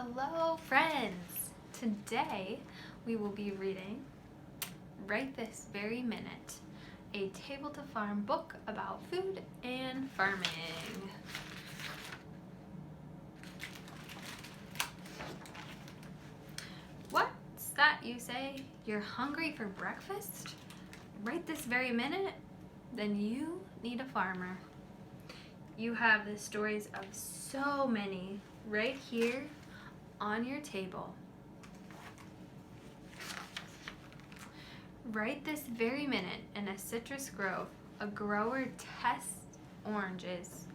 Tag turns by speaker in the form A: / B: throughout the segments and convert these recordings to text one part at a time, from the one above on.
A: Hello friends! Today we will be reading Right This Very Minute, a Table to Farm book about food and farming. What's that you say? You're hungry for breakfast? Right this very minute? Then you need a farmer. You have the stories of so many right here on your table. Right this very minute, in a citrus grove, a grower tests oranges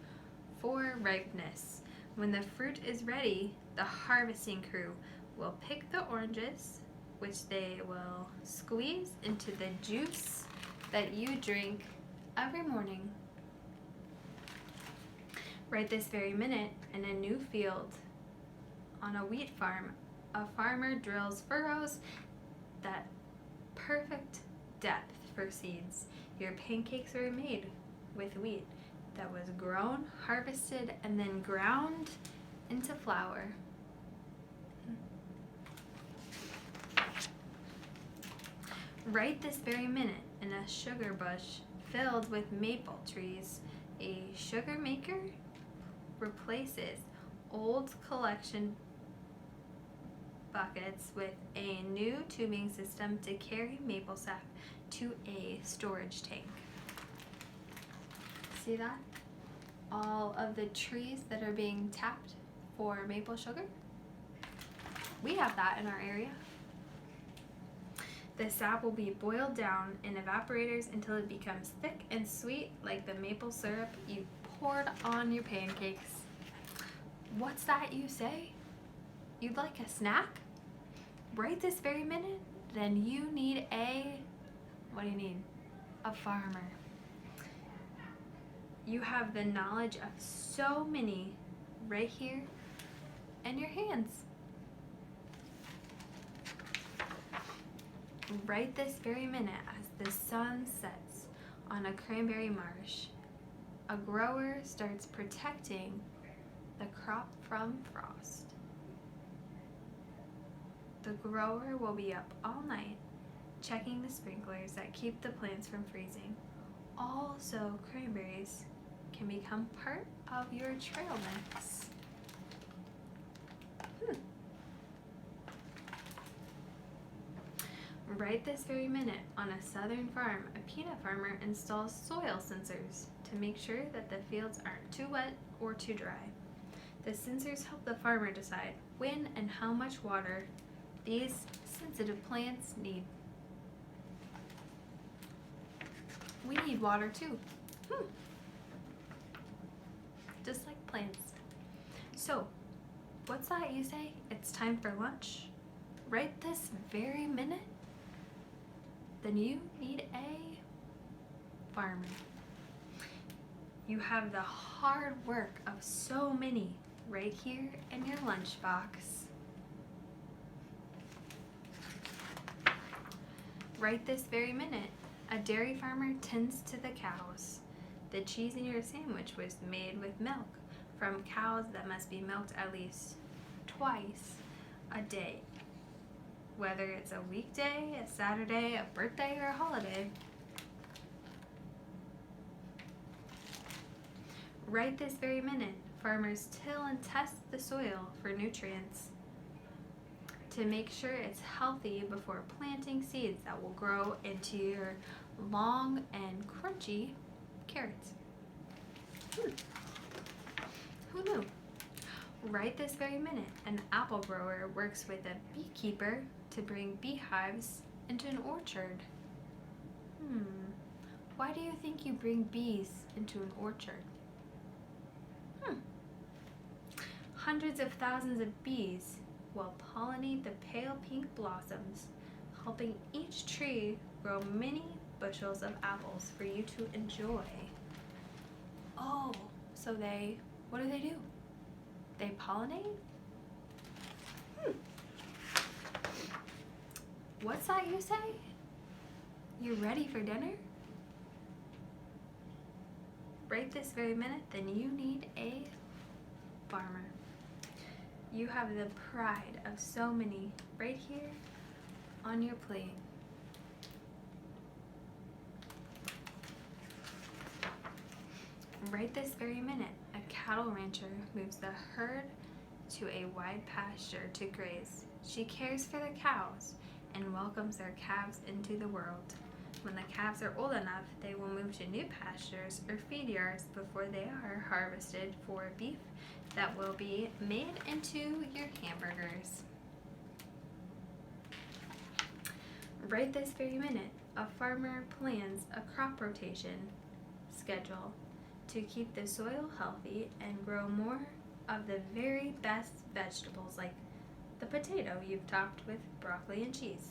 A: for ripeness. When the fruit is ready, the harvesting crew will pick the oranges, which they will squeeze into the juice that you drink every morning. Right this very minute, in a new field, on a wheat farm, a farmer drills furrows that perfect depth for seeds. Your pancakes are made with wheat that was grown, harvested, and then ground into flour. Right this very minute, in a sugar bush filled with maple trees, a sugar maker replaces old collection buckets with a new tubing system to carry maple sap to a storage tank. See that? All of the trees that are being tapped for maple sugar. We have that in our area. The sap will be boiled down in evaporators until it becomes thick and sweet like the maple syrup you poured on your pancakes. What's that you say? You'd like a snack? Right this very minute? Then you need what do you need? A farmer. You have the knowledge of so many right here in your hands. Right this very minute, as the sun sets on a cranberry marsh, a grower starts protecting the crop from frost. The grower will be up all night checking the sprinklers that keep the plants from freezing. Also, cranberries can become part of your trail mix. Right this very minute, on a southern farm, a peanut farmer installs soil sensors to make sure that the fields aren't too wet or too dry. The sensors help the farmer decide when and how much water these sensitive plants need. We need water too. Just like plants. So, what's that you say? It's time for lunch? Right this very minute? Then you need a farmer. You have the hard work of so many right here in your lunchbox. Right this very minute, a dairy farmer tends to the cows. The cheese in your sandwich was made with milk from cows that must be milked at least twice a day. Whether it's a weekday, a Saturday, a birthday, or a holiday. Right this very minute, farmers till and test the soil for nutrients to make sure it's healthy before planting seeds that will grow into your long and crunchy carrots. Who knew? Right this very minute, an apple grower works with a beekeeper to bring beehives into an orchard. Why do you think you bring bees into an orchard? Hundreds of thousands of bees will pollinate the pale pink blossoms, helping each tree grow many bushels of apples for you to enjoy. Oh, so what do? They pollinate? What's that you say? You're ready for dinner? Right this very minute, then you need a farmer. You have the pride of so many right here on your plate. Right this very minute, a cattle rancher moves the herd to a wide pasture to graze. She cares for the cows and welcomes their calves into the world. When the calves are old enough, they will move to new pastures or feed yards before they are harvested for beef that will be made into your hamburgers. Right this very minute, a farmer plans a crop rotation schedule to keep the soil healthy and grow more of the very best vegetables like the potato you've topped with broccoli and cheese.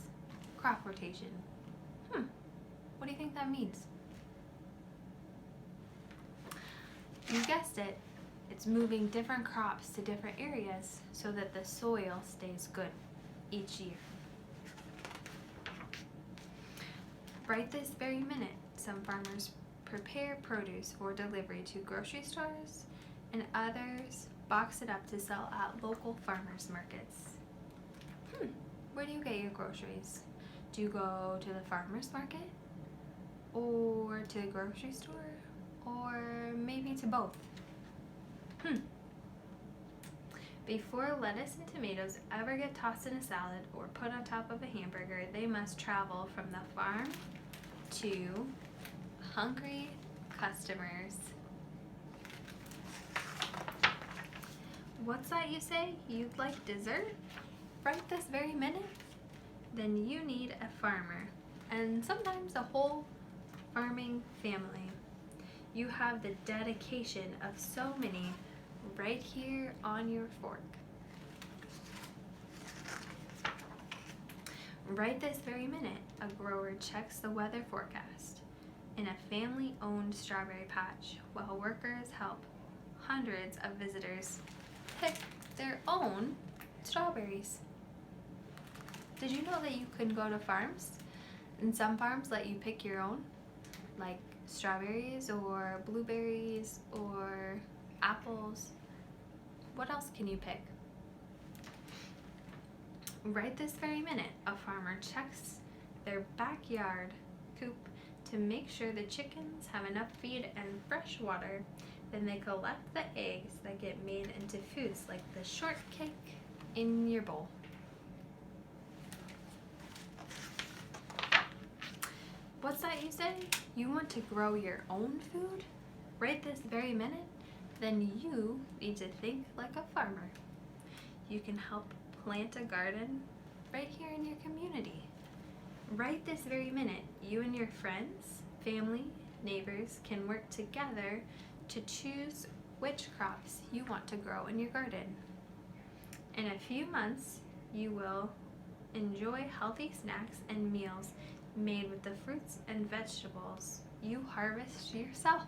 A: Crop rotation. What do you think that means? You guessed it. It's moving different crops to different areas so that the soil stays good each year. Right this very minute, some farmers prepare produce for delivery to grocery stores and others box it up to sell at local farmers markets. Where do you get your groceries? Do you go to the farmers market? Or to the grocery store? Or maybe to both? Before lettuce and tomatoes ever get tossed in a salad or put on top of a hamburger, they must travel from the farm to hungry customers. What's that you say? You'd like dessert? Right this very minute? Then you need a farmer, and sometimes a whole farming family. You have the dedication of so many right here on your fork. Right this very minute, a grower checks the weather forecast in a family-owned strawberry patch while workers help hundreds of visitors pick their own strawberries. Did you know that you can go to farms and some farms let you pick your own, like strawberries or blueberries or apples? What else can you pick? Right this very minute, a farmer checks their backyard coop to make sure the chickens have enough feed and fresh water. Then they collect the eggs that get made into foods like the shortcake in your bowl. What's that you say? You want to grow your own food? Right this very minute? Then you need to think like a farmer. You can help plant a garden right here in your community. Right this very minute, you and your friends, family, neighbors can work together to choose which crops you want to grow in your garden. In a few months, you will enjoy healthy snacks and meals made with the fruits and vegetables you harvest yourself.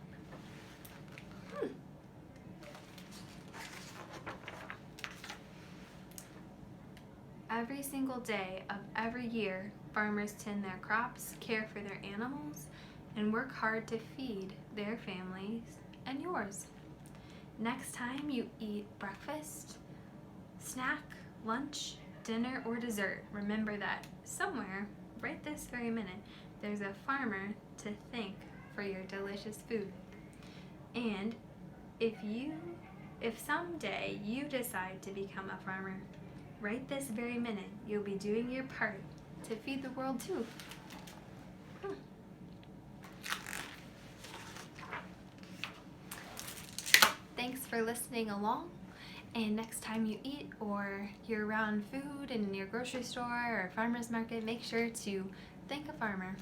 A: Every single day of every year, farmers tend their crops, care for their animals, and work hard to feed their families and yours. Next time you eat breakfast, snack, lunch, dinner, or dessert, remember that somewhere, right this very minute, there's a farmer to thank for your delicious food. And if someday you decide to become a farmer, right this very minute, you'll be doing your part to feed the world too. Thanks for listening along. And next time you eat or you're around food in your grocery store or farmer's market, make sure to thank a farmer.